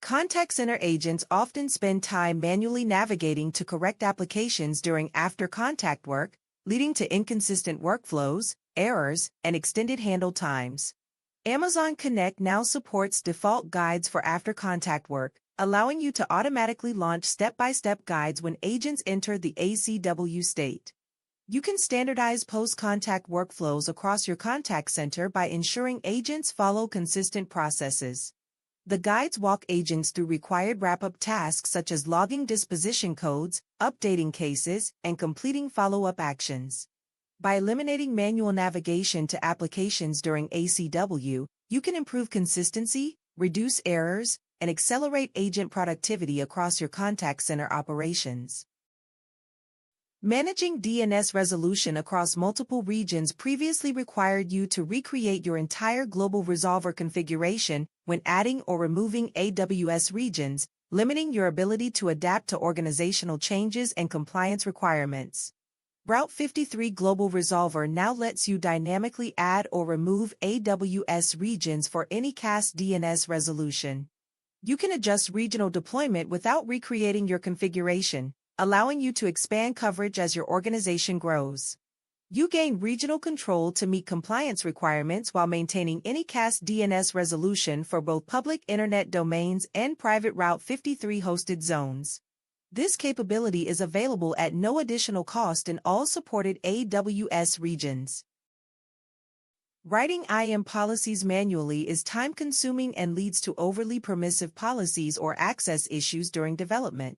Contact center agents often spend time manually navigating to correct applications during after-contact work, leading to inconsistent workflows, errors, and extended handle times. Amazon Connect now supports default guides for after-contact work, allowing you to automatically launch step-by-step guides when agents enter the ACW state. You can standardize post-contact workflows across your contact center by ensuring agents follow consistent processes. The guides walk agents through required wrap-up tasks such as logging disposition codes, updating cases, and completing follow-up actions. By eliminating manual navigation to applications during ACW, you can improve consistency, reduce errors, and accelerate agent productivity across your contact center operations. Managing DNS resolution across multiple regions previously required you to recreate your entire global resolver configuration when adding or removing AWS regions, limiting your ability to adapt to organizational changes and compliance requirements. Route 53 Global Resolver now lets you dynamically add or remove AWS regions for any CAS DNS resolution. You can adjust regional deployment without recreating your configuration, allowing you to expand coverage as your organization grows. You gain regional control to meet compliance requirements while maintaining any CAS DNS resolution for both public internet domains and private Route 53 hosted zones. This capability is available at no additional cost in all supported AWS regions. Writing IAM policies manually is time-consuming and leads to overly permissive policies or access issues during development.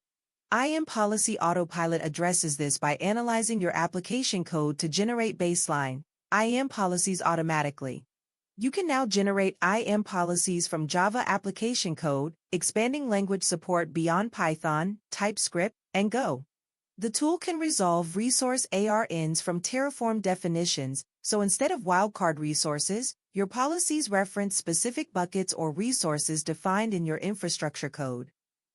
IAM Policy Autopilot addresses this by analyzing your application code to generate baseline IAM policies automatically. You can now generate IAM policies from Java application code, expanding language support beyond Python, TypeScript, and Go. The tool can resolve resource ARNs from Terraform definitions, so instead of wildcard resources, your policies reference specific buckets or resources defined in your infrastructure code.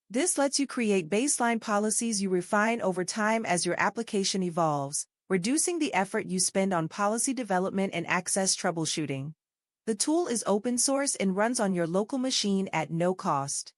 This lets you create baseline policies you refine over time as your application evolves, reducing the effort you spend on policy development and access troubleshooting. The tool is open source and runs on your local machine at no cost.